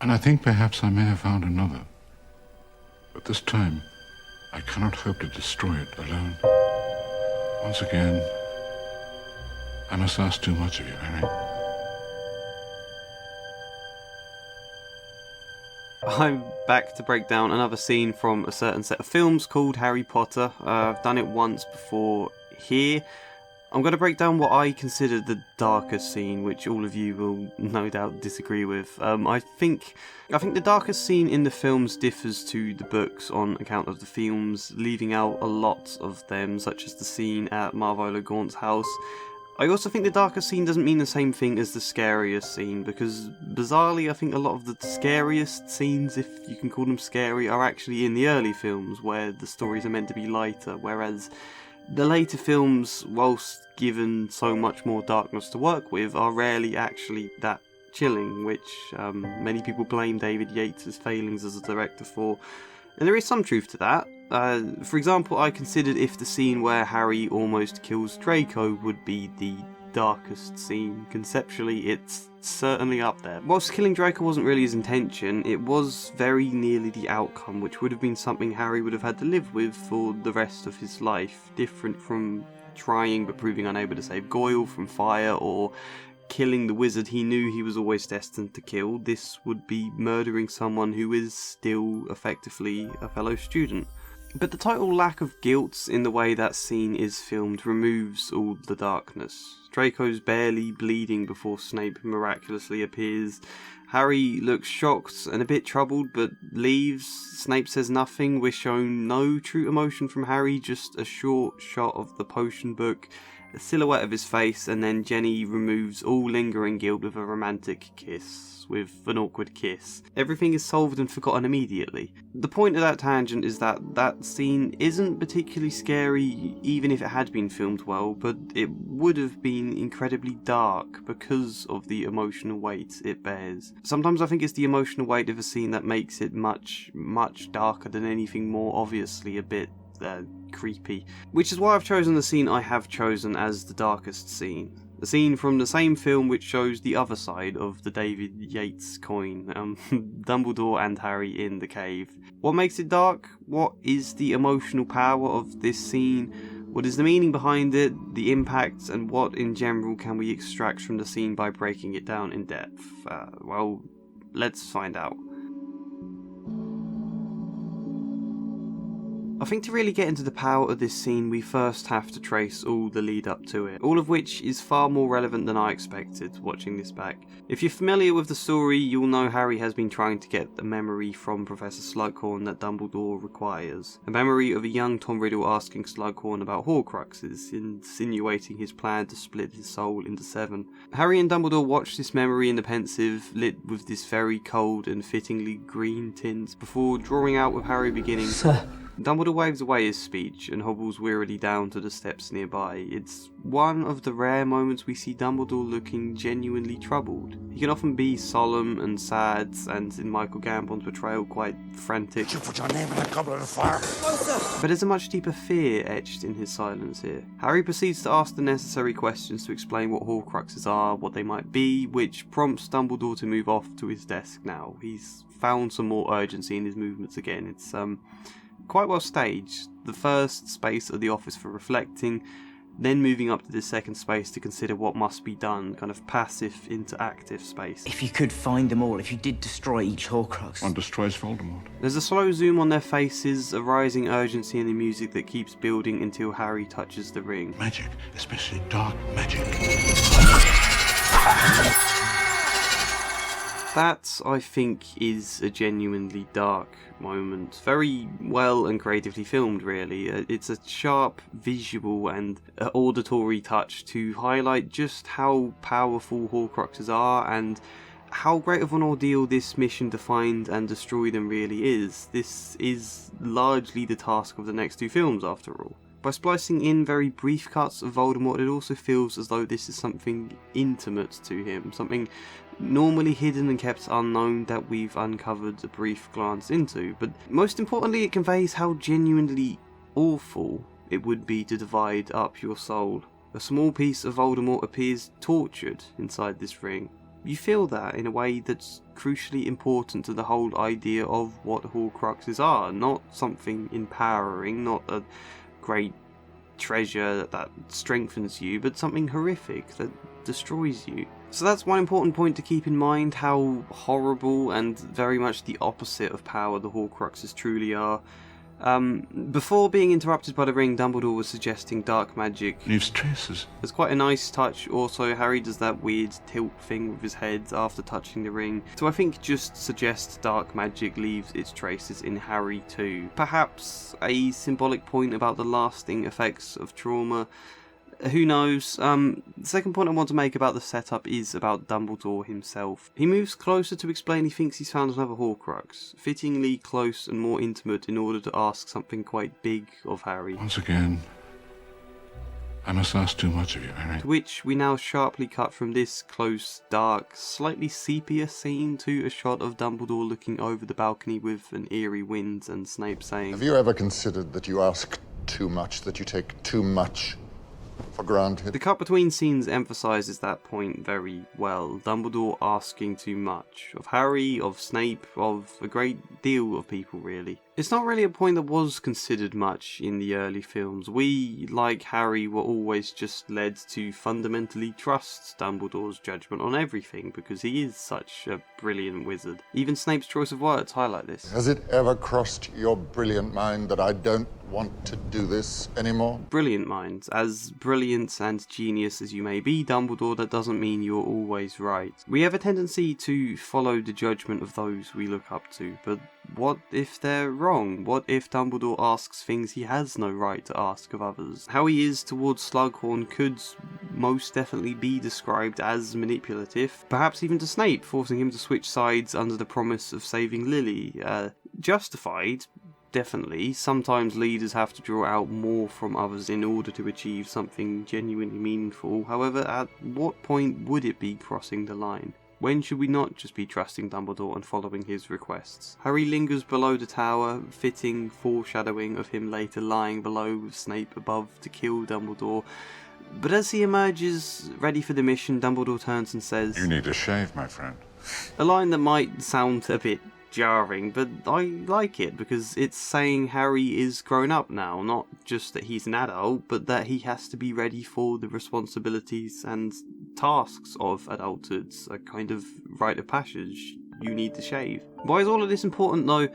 And I think perhaps I may have found another. But this time, I cannot hope to destroy it alone. Once again, I must ask too much of you, Harry. I'm back to break down another scene from a certain set of films called Harry Potter. I've done it once before here. I'm going to break down what I consider the darkest scene, which all of you will no doubt disagree with. I think the darkest scene in the films differs to the books on account of the films leaving out a lot of them, such as the scene at Marvolo Gaunt's house. I also think the darkest scene doesn't mean the same thing as the scariest scene, because bizarrely I think a lot of the scariest scenes, if you can call them scary, are actually in the early films, where the stories are meant to be lighter, whereas the later films, whilst given so much more darkness to work with, are rarely actually that chilling, which many people blame David Yates' failings as a director for. And there is some truth to that. For example, I considered if the scene where Harry almost kills Draco would be the darkest scene. Conceptually, it's certainly up there. Whilst killing Draco wasn't really his intention, it was very nearly the outcome, which would have been something Harry would have had to live with for the rest of his life. Different from trying but proving unable to save Goyle from fire, or killing the wizard he knew he was always destined to kill. This would be murdering someone who is still effectively a fellow student. But the total lack of guilt in the way that scene is filmed removes all the darkness. Draco's barely bleeding before Snape miraculously appears. Harry looks shocked and a bit troubled but leaves. Snape says nothing. We're shown no true emotion from Harry, just a short shot of the potion book, a silhouette of his face, and then Jenny removes all lingering guilt with a romantic kiss, with an awkward kiss. Everything is solved and forgotten immediately. The point of that tangent is that scene isn't particularly scary even if it had been filmed well, but it would have been incredibly dark because of the emotional weight it bears. Sometimes I think it's the emotional weight of a scene that makes it much, much darker than anything more obviously a bit creepy. Which is why I've chosen the scene I have chosen as the darkest scene. The scene from the same film which shows the other side of the David Yates coin, Dumbledore and Harry in the cave. What makes it dark? What is the emotional power of this scene? What is the meaning behind it, the impact, and what in general can we extract from the scene by breaking it down in depth? Well, let's find out. I think to really get into the power of this scene, we first have to trace all the lead up to it, all of which is far more relevant than I expected watching this back. If you're familiar with the story, you'll know Harry has been trying to get the memory from Professor Slughorn that Dumbledore requires. A memory of a young Tom Riddle asking Slughorn about horcruxes, insinuating his plan to split his soul into 7. Harry and Dumbledore watch this memory in the pensive, lit with this very cold and fittingly green tint, before drawing out with Harry beginning, "Sir." Dumbledore waves away his speech and hobbles wearily down to the steps nearby. It's one of the rare moments we see Dumbledore looking genuinely troubled. He can often be solemn and sad, and in Michael Gambon's portrayal quite frantic. "You put your name in a goblet of fire." But there's a much deeper fear etched in his silence here. Harry proceeds to ask the necessary questions to explain what horcruxes are, what they might be, which prompts Dumbledore to move off to his desk now. He's found some more urgency in his movements again. It's quite well staged. The first space of the office for reflecting, then moving up to the second space to consider what must be done, kind of passive into active space. If you could find them all, if you did destroy each horcrux. One destroys Voldemort. There's a slow zoom on their faces, a rising urgency in the music that keeps building until Harry touches the ring. Magic, especially dark magic. That, I think, is a genuinely dark moment. Very well and creatively filmed, really. It's a sharp visual and auditory touch to highlight just how powerful horcruxes are and how great of an ordeal this mission to find and destroy them really is. This is largely the task of the next 2 films, after all. By splicing in very brief cuts of Voldemort, it also feels as though this is something intimate to him, something normally hidden and kept unknown that we've uncovered a brief glance into, but most importantly it conveys how genuinely awful it would be to divide up your soul. A small piece of Voldemort appears tortured inside this ring. You feel that in a way that's crucially important to the whole idea of what horcruxes are. Not something empowering, not a great treasure that strengthens you, but something horrific that destroys you. So that's one important point to keep in mind, how horrible and very much the opposite of power the horcruxes truly are. Before being interrupted by the ring, Dumbledore was suggesting dark magic. Leaves traces. There's quite a nice touch. Also, Harry does that weird tilt thing with his head after touching the ring. So I think just suggests dark magic leaves its traces in Harry too. Perhaps a symbolic point about the lasting effects of trauma. Who knows? The second point I want to make about the setup is about Dumbledore himself. He moves closer to explain he thinks he's found another horcrux, fittingly close and more intimate in order to ask something quite big of Harry. Once again, I must ask too much of you, Harry. To which we now sharply cut from this close, dark, slightly sepia scene to a shot of Dumbledore looking over the balcony with an eerie wind and Snape saying, Have you ever considered that you ask too much, that you take too much for granted? The cut between scenes emphasises that point very well. Dumbledore asking too much. Of Harry, of Snape, of a great deal of people really. It's not really a point that was considered much in the early films. We, like Harry, were always just led to fundamentally trust Dumbledore's judgment on everything because he is such a brilliant wizard. Even Snape's choice of words highlight this. Has it ever crossed your brilliant mind that I don't want to do this anymore? Brilliant minds. As brilliant and genius as you may be, Dumbledore, that doesn't mean you're always right. We have a tendency to follow the judgment of those we look up to, but what if they're wrong? What if Dumbledore asks things he has no right to ask of others? How he is towards Slughorn could most definitely be described as manipulative, perhaps even to Snape, forcing him to switch sides under the promise of saving Lily. Justified, definitely. Sometimes leaders have to draw out more from others in order to achieve something genuinely meaningful. However, at what point would it be crossing the line? When should we not just be trusting Dumbledore and following his requests? Harry lingers below the tower, fitting foreshadowing of him later lying below with Snape above to kill Dumbledore. But as he emerges, ready for the mission, Dumbledore turns and says, You need a shave, my friend. a line that might sound a bit jarring, but I like it because it's saying Harry is grown up now, not just that he's an adult, but that he has to be ready for the responsibilities and tasks of adulthood, a kind of rite of passage. You need to shave. Why is all of this important though?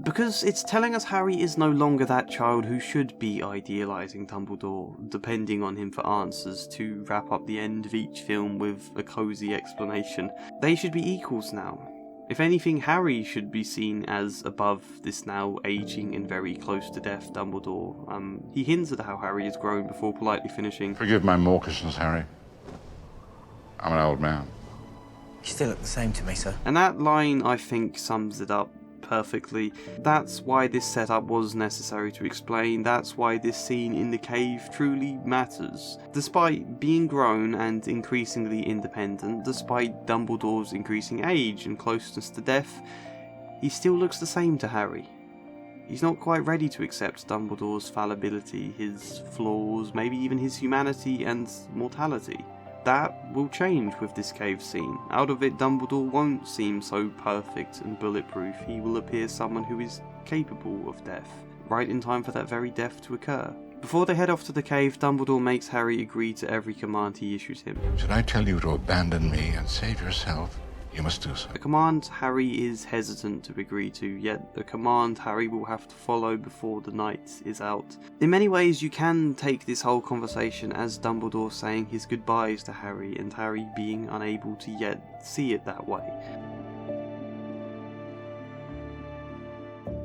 Because it's telling us Harry is no longer that child who should be idealising Dumbledore, depending on him for answers, to wrap up the end of each film with a cosy explanation. They should be equals now. If anything, Harry should be seen as above this now ageing and very close to death Dumbledore. He hints at how Harry has grown before politely finishing, Forgive my mawkishness, Harry. I'm an old man. You still look the same to me, sir. and that line, I think, sums it up perfectly. That's why this setup was necessary to explain. That's why this scene in the cave truly matters. Despite being grown and increasingly independent, despite Dumbledore's increasing age and closeness to death, he still looks the same to Harry. He's not quite ready to accept Dumbledore's fallibility, his flaws, maybe even his humanity and mortality. That will change with this cave scene. Out of it, Dumbledore won't seem so perfect and bulletproof. He will appear someone who is capable of death, right in time for that very death to occur. Before they head off to the cave, Dumbledore makes Harry agree to every command he issues him. Should I tell you to abandon me and save yourself? You must do so. A command Harry is hesitant to agree to, yet a command Harry will have to follow before the night is out. In many ways, you can take this whole conversation as Dumbledore saying his goodbyes to Harry, and Harry being unable to yet see it that way.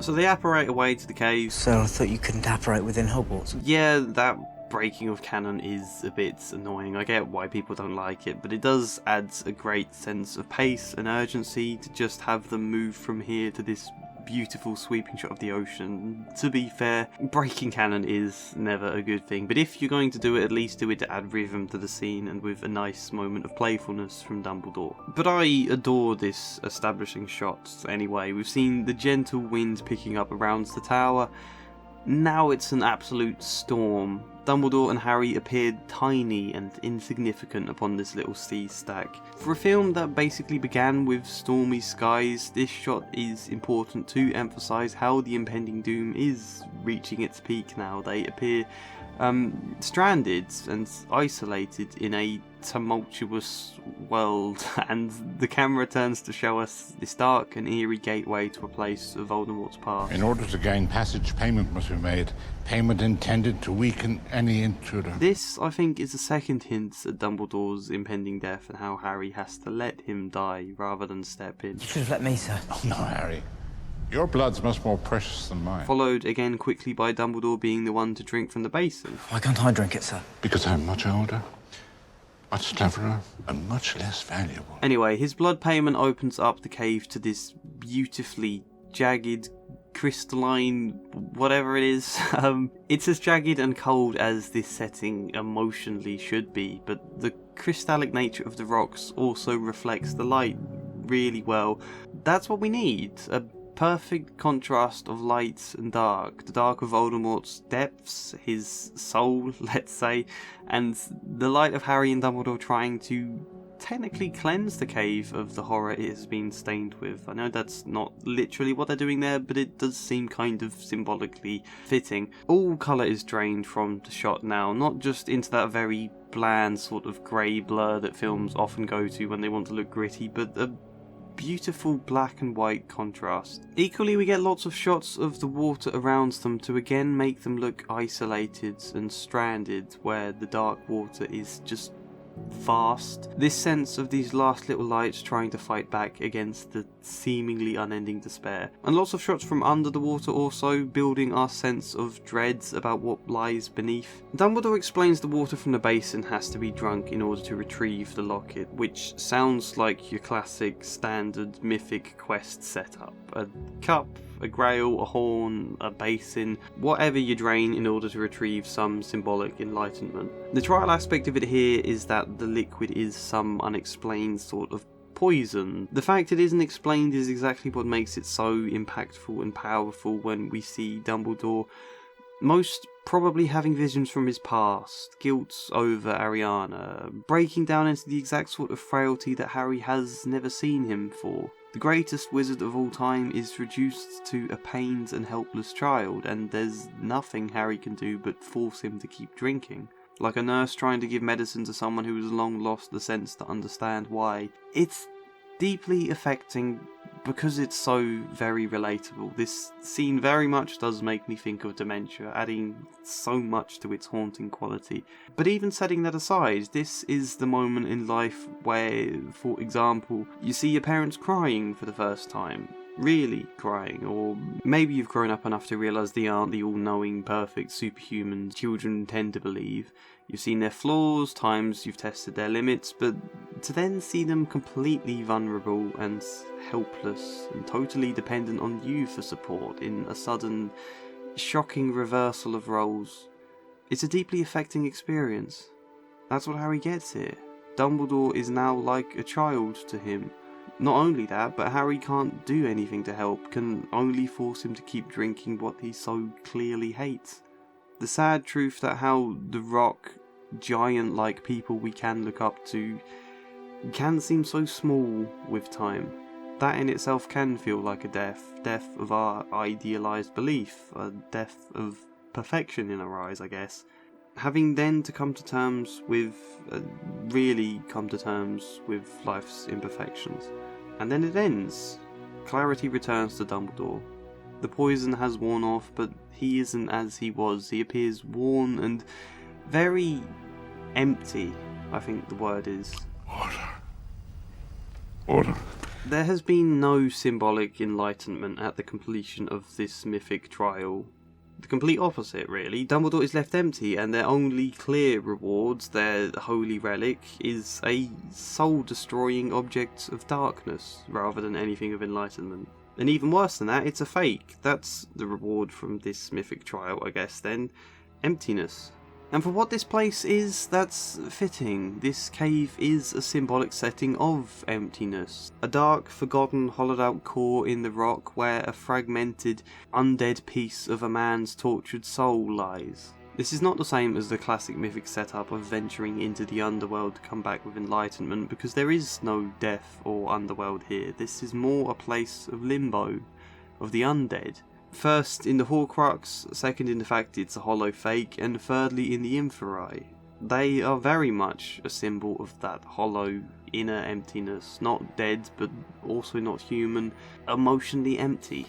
So they apparate away to the cave. So I thought you couldn't apparate within Hogwarts. Yeah, that breaking of canon is a bit annoying. I get why people don't like it, but it does add a great sense of pace and urgency to just have them move from here to this beautiful sweeping shot of the ocean. To be fair, breaking canon is never a good thing, but if you're going to do it, at least do it to add rhythm to the scene and with a nice moment of playfulness from Dumbledore. But I adore this establishing shot anyway. We've seen the gentle wind picking up around the tower. Now it's an absolute storm, Dumbledore and Harry appeared tiny and insignificant upon this little sea stack. For a film that basically began with stormy skies, this shot is important to emphasise how the impending doom is reaching its peak now. They appear stranded and isolated in a tumultuous world, and the camera turns to show us this dark and eerie gateway to a place of Voldemort's past. In order to gain passage, payment must be made. Payment intended to weaken any intruder. This, I think, is a second hint at Dumbledore's impending death and how Harry has to let him die rather than step in. You should have let me, sir. Oh, no, Harry. Your blood's much more precious than mine. Followed again quickly by Dumbledore being the one to drink from the basin. Why can't I drink it, sir? Because I'm much older, much cleverer, and much less valuable. Anyway, his blood payment opens up the cave to this beautifully jagged, crystalline, whatever it is. It's as jagged and cold as this setting emotionally should be, but the crystallic nature of the rocks also reflects the light really well. That's what we need. A perfect contrast of light and dark. The dark of Voldemort's depths, his soul, let's say, and the light of Harry and Dumbledore trying to technically cleanse the cave of the horror it has been stained with. I know that's not literally what they're doing there, but it does seem kind of symbolically fitting. All colour is drained from the shot now, not just into that very bland sort of grey blur that films often go to when they want to look gritty, but a beautiful black and white contrast. Equally, we get lots of shots of the water around them to again make them look isolated and stranded, where the dark water is just vast. This sense of these last little lights trying to fight back against the seemingly unending despair. And lots of shots from under the water also, building our sense of dread about what lies beneath. Dumbledore explains the water from the basin has to be drunk in order to retrieve the locket, which sounds like your classic standard mythic quest setup. A cup, a grail, a horn, a basin, whatever you drain in order to retrieve some symbolic enlightenment. The trial aspect of it here is that the liquid is some unexplained sort of poison. The fact it isn't explained is exactly what makes it so impactful and powerful when we see Dumbledore most probably having visions from his past, guilt over Ariana, breaking down into the exact sort of frailty that Harry has never seen him for. The greatest wizard of all time is reduced to a pained and helpless child, and there's nothing Harry can do but force him to keep drinking. Like a nurse trying to give medicine to someone who has long lost the sense to understand why. It's deeply affecting because it's so very relatable. This scene very much does make me think of dementia, adding so much to its haunting quality. But even setting that aside, this is the moment in life where, for example, you see your parents crying for the first time. Really crying, or maybe you've grown up enough to realise they aren't the all-knowing, perfect superhuman children tend to believe. You've seen their flaws, times you've tested their limits, but to then see them completely vulnerable and helpless and totally dependent on you for support in a sudden, shocking reversal of roles, it's a deeply affecting experience. That's what Harry gets here. Dumbledore is now like a child to him. Not only that, but Harry can't do anything to help, can only force him to keep drinking what he so clearly hates. The sad truth that how the rock, giant-like people we can look up to can seem so small with time. That in itself can feel like a death of our idealised belief, a death of perfection in our eyes, I guess. Having then to come to terms with, really come to terms with life's imperfections. And then it ends. Clarity returns to Dumbledore. The poison has worn off, but he isn't as he was. He appears worn and very empty, I think the word is. Order. There has been no symbolic enlightenment at the completion of this mythic trial. The complete opposite, really. Dumbledore is left empty, and their only clear rewards, their holy relic, is a soul-destroying object of darkness, rather than anything of enlightenment. And even worse than that, it's a fake. That's the reward from this mythic trial, I guess, then. Emptiness. And for what this place is, that's fitting. This cave is a symbolic setting of emptiness. A dark, forgotten, hollowed-out core in the rock where a fragmented, undead piece of a man's tortured soul lies. This is not the same as the classic mythic setup of venturing into the underworld to come back with enlightenment, because there is no death or underworld here. This is more a place of limbo, of the undead. First in the horcrux, second in the fact it's a hollow fake, and thirdly in the inferi. They are very much a symbol of that hollow inner emptiness, not dead but also not human, emotionally empty.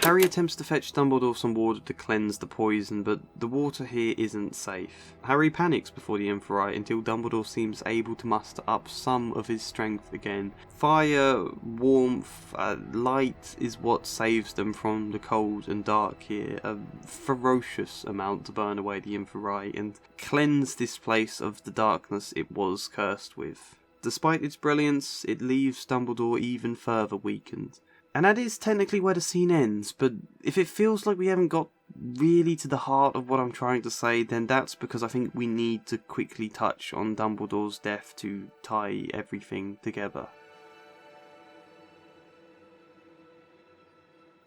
Harry attempts to fetch Dumbledore some water to cleanse the poison, but the water here isn't safe. Harry panics before the inferi until Dumbledore seems able to muster up some of his strength again. Fire, warmth, light is what saves them from the cold and dark here, a ferocious amount to burn away the inferi and cleanse this place of the darkness it was cursed with. Despite its brilliance, it leaves Dumbledore even further weakened. And that is technically where the scene ends, but if it feels like we haven't got really to the heart of what I'm trying to say, then that's because I think we need to quickly touch on Dumbledore's death to tie everything together.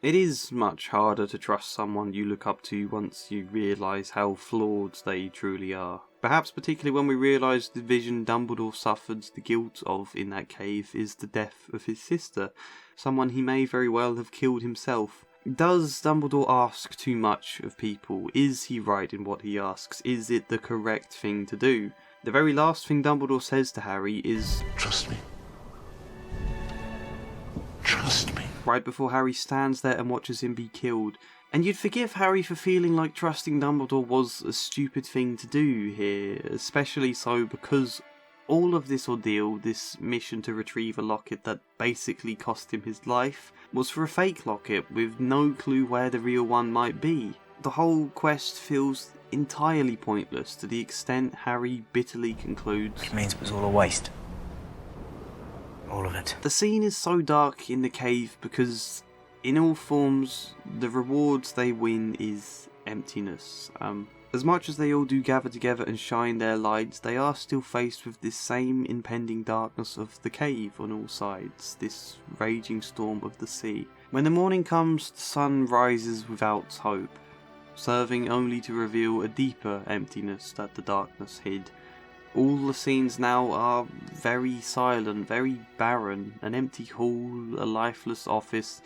It is much harder to trust someone you look up to once you realise how flawed they truly are. Perhaps particularly when we realise the vision Dumbledore suffered the guilt of in that cave is the death of his sister, someone he may very well have killed himself. Does Dumbledore ask too much of people? Is he right in what he asks? Is it the correct thing to do? The very last thing Dumbledore says to Harry is, Trust me. Trust me. right before Harry stands there and watches him be killed. And you'd forgive Harry for feeling like trusting Dumbledore was a stupid thing to do here, especially so because all of this ordeal, this mission to retrieve a locket that basically cost him his life, was for a fake locket with no clue where the real one might be. The whole quest feels entirely pointless to the extent Harry bitterly concludes, It means it was all a waste. All of it. The scene is so dark in the cave because in all forms, the rewards they win is emptiness. As much as they all do gather together and shine their lights, they are still faced with this same impending darkness of the cave on all sides, this raging storm of the sea. When the morning comes, the sun rises without hope, serving only to reveal a deeper emptiness that the darkness hid. All the scenes now are very silent, very barren, an empty hall, a lifeless office,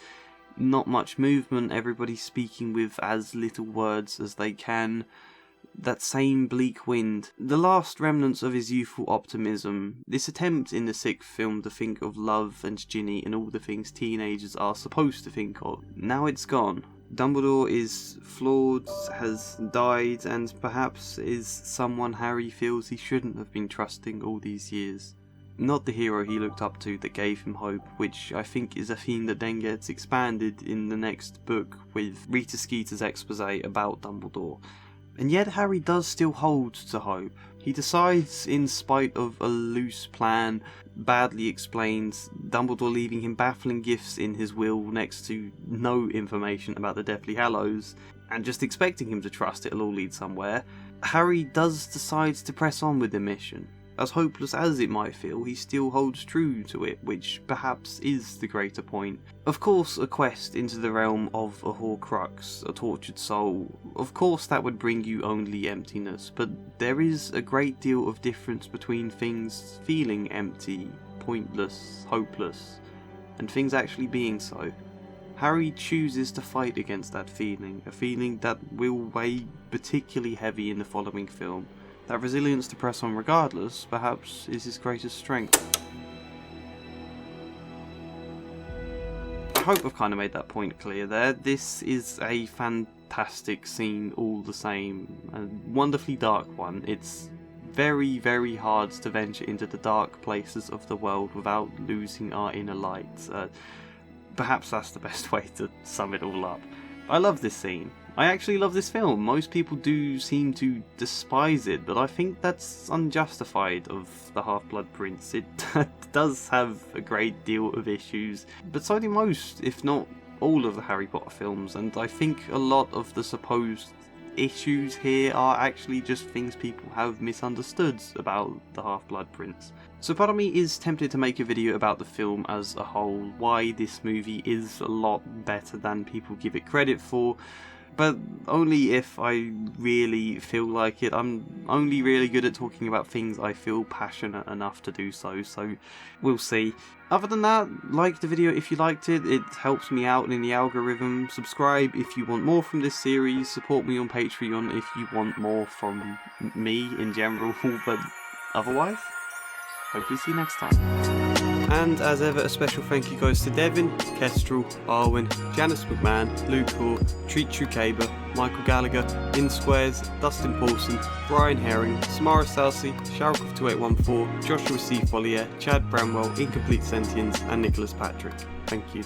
not much movement, everybody speaking with as little words as they can. That same bleak wind, the last remnants of his youthful optimism, this attempt in the sixth film to think of love and Ginny and all the things teenagers are supposed to think of, now it's gone. Dumbledore is flawed, has died, and perhaps is someone Harry feels he shouldn't have been trusting all these years. Not the hero he looked up to that gave him hope, which I think is a theme that then gets expanded in the next book with Rita Skeeter's expose about Dumbledore. And yet Harry does still hold to hope. He decides, in spite of a loose plan, badly explained, Dumbledore leaving him baffling gifts in his will next to no information about the Deathly Hallows, and just expecting him to trust it'll all lead somewhere, Harry does decide to press on with the mission. As hopeless as it might feel, he still holds true to it, which perhaps is the greater point. Of course, a quest into the realm of a horcrux, a tortured soul, of course that would bring you only emptiness, but there is a great deal of difference between things feeling empty, pointless, hopeless, and things actually being so. Harry chooses to fight against that feeling, a feeling that will weigh particularly heavy in the following film. That resilience to press on regardless, perhaps, is his greatest strength. I hope I've kind of made that point clear there. This is a fantastic scene all the same. A wonderfully dark one. It's very, very hard to venture into the dark places of the world without losing our inner light. Perhaps that's the best way to sum it all up. I love this scene. I actually love this film. Most people do seem to despise it, but I think that's unjustified of the Half-Blood Prince. It does have a great deal of issues, but so do most, if not all of the Harry Potter films, and I think a lot of the supposed issues here are actually just things people have misunderstood about the Half-Blood Prince. So part of me is tempted to make a video about the film as a whole, why this movie is a lot better than people give it credit for, but only if I really feel like it. I'm only really good at talking about things I feel passionate enough to do so we'll see. Other than that, like the video if you liked it, it helps me out in the algorithm. Subscribe if you want more from this series, support me on Patreon if you want more from me in general, but otherwise, hopefully see you next time. And as ever, a special thank you goes to Devin, Kestrel, Arwen, Janice McMahon, Luke Hoare, Treat Chukaba, Michael Gallagher, InSquares, Dustin Paulson, Brian Herring, Samara Salsi, Sharikov2814, Joshua C. Follier, Chad Bramwell, Incomplete Sentience, and Nicholas Patrick. Thank you.